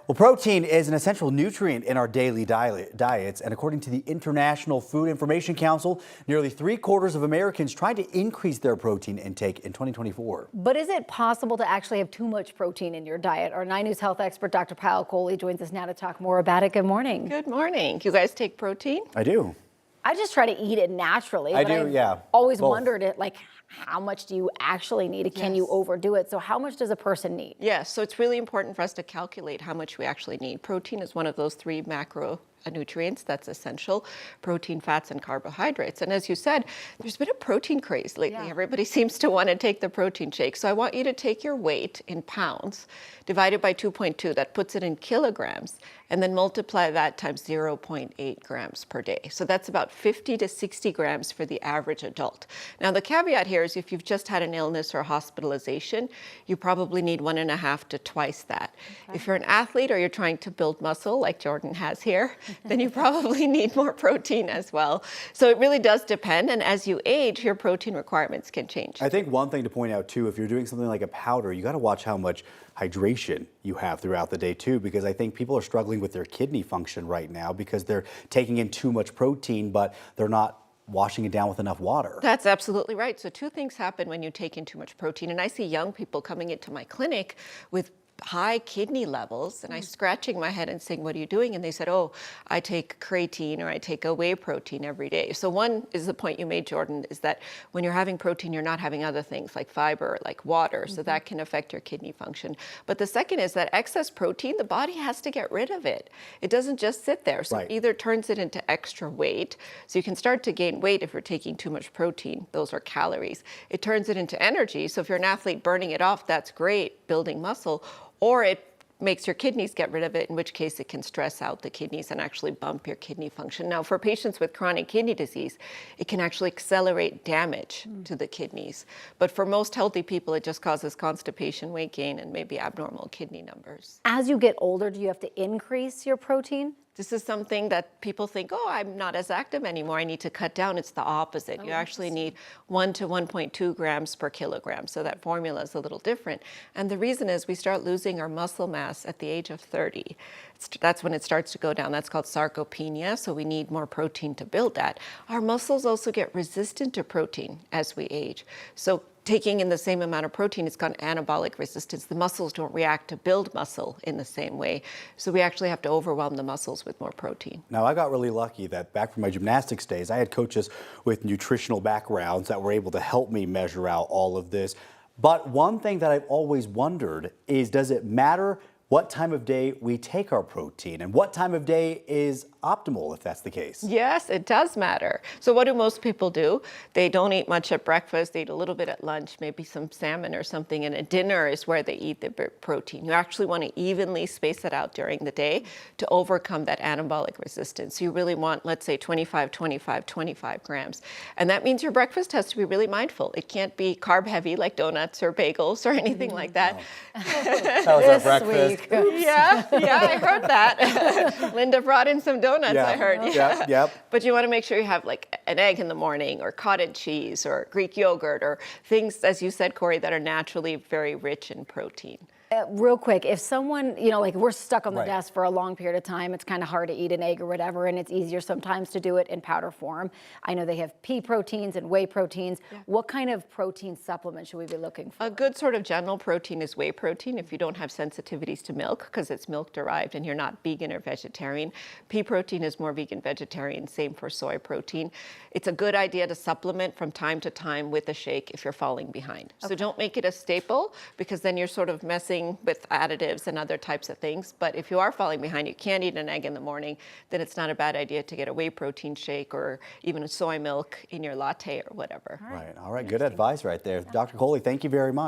Well, protein is an essential nutrient in our daily diets, and according to the International Food Information Council, nearly 3/4 of Americans tried to increase their protein intake in 2024. But is it possible to actually have too much protein in your diet? Our 9 News health expert, Dr. Payal Kohli, joins us now to talk more about it. Good morning. Good morning. You guys take protein? I do. I just try to eat it naturally. I but do, I've yeah. always Both. wondered how much do you actually need? Can you overdo it? So how much does a person need? Yes, so it's really important for us to calculate how much we actually need. Protein is one of those 3 macronutrients that's essential: protein, fats, and carbohydrates. And as you said, there's been a protein craze lately. Yeah. Everybody seems to want to take the protein shake. So I want you to take your weight in pounds, divided by 2.2, that puts it in kilograms, and then multiply that times 0.8 grams per day. So that's about 50 to 60 grams for the average adult. Now the caveat here is if you've just had an illness or hospitalization, you probably need 1.5 to twice that. Okay. If you're an athlete or you're trying to build muscle like Jordan has here, then you probably need more protein as well. So it really does depend, and as you age, your protein requirements can change. I think one thing to point out too, if you're doing something like a powder, you got to watch how much hydration you have throughout the day too, because I think people are struggling with their kidney function right now because they're taking in too much protein, but they're not washing it down with enough water. That's absolutely right. So 2 things happen when you take in too much protein. And I see young people coming into my clinic with high kidney levels, and I scratching my head and saying, what are you doing? And they said, oh, I take creatine or I take a whey protein every day. So one is the point you made, Jordan, is that when you're having protein, you're not having other things like fiber, like water, so that can affect your kidney function. But the second is that excess protein, the body has to get rid of it. It doesn't just sit there. So it either turns it into extra weight, so you can start to gain weight if you're taking too much protein. Those are calories. It turns it into energy. So if you're an athlete burning it off, that's great, building muscle. Or it makes your kidneys get rid of it, in which case it can stress out the kidneys and actually bump your kidney function. Now, for patients with chronic kidney disease, it can actually accelerate damage to the kidneys. But for most healthy people, it just causes constipation, weight gain, and maybe abnormal kidney numbers. As you get older, do you have to increase your protein? This is something that people think, oh, I'm not as active anymore, I need to cut down. It's the opposite. You actually need 1 to 1.2 grams per kilogram. So that formula is a little different. And the reason is we start losing our muscle mass at the age of 30. That's when it starts to go down. That's called sarcopenia. So we need more protein to build that. Our muscles also get resistant to protein as we age. So taking in the same amount of protein, it's called anabolic resistance. The muscles don't react to build muscle in the same way. So we actually have to overwhelm the muscles with more protein. Now, I got really lucky that back from my gymnastics days, I had coaches with nutritional backgrounds that were able to help me measure out all of this. But one thing that I've always wondered is, does it matter what time of day we take our protein, and what time of day is optimal if that's the case? Yes, it does matter. So what do most people do? They don't eat much at breakfast, they eat a little bit at lunch, maybe some salmon or something, and at dinner is where they eat the protein. You actually want to evenly space it out during the day to overcome that anabolic resistance. You really want, let's say, 25, 25, 25 grams. And that means your breakfast has to be really mindful. It can't be carb heavy like donuts or bagels or anything like that. That was our breakfast. Yeah, I heard that. Linda brought in some donuts, I heard. Yep. But you want to make sure you have like an egg in the morning, or cottage cheese, or Greek yogurt, or things, as you said, Corey, that are naturally very rich in protein. Real quick, if someone, like we're stuck on the desk for a long period of time, it's kind of hard to eat an egg or whatever, and it's easier sometimes to do it in powder form. I know they have pea proteins and whey proteins. Yeah. What kind of protein supplement should we be looking for? A good sort of general protein is whey protein if you don't have sensitivities to milk, because it's milk derived and you're not vegan or vegetarian. Pea protein is more vegan vegetarian, same for soy protein. It's a good idea to supplement from time to time with a shake if you're falling behind. Okay. So don't make it a staple, because then you're sort of messing with additives and other types of things. But if you are falling behind, you can't eat an egg in the morning, then it's not a bad idea to get a whey protein shake or even a soy milk in your latte or whatever. All right. Good advice right there. Dr. Kohli, thank you very much.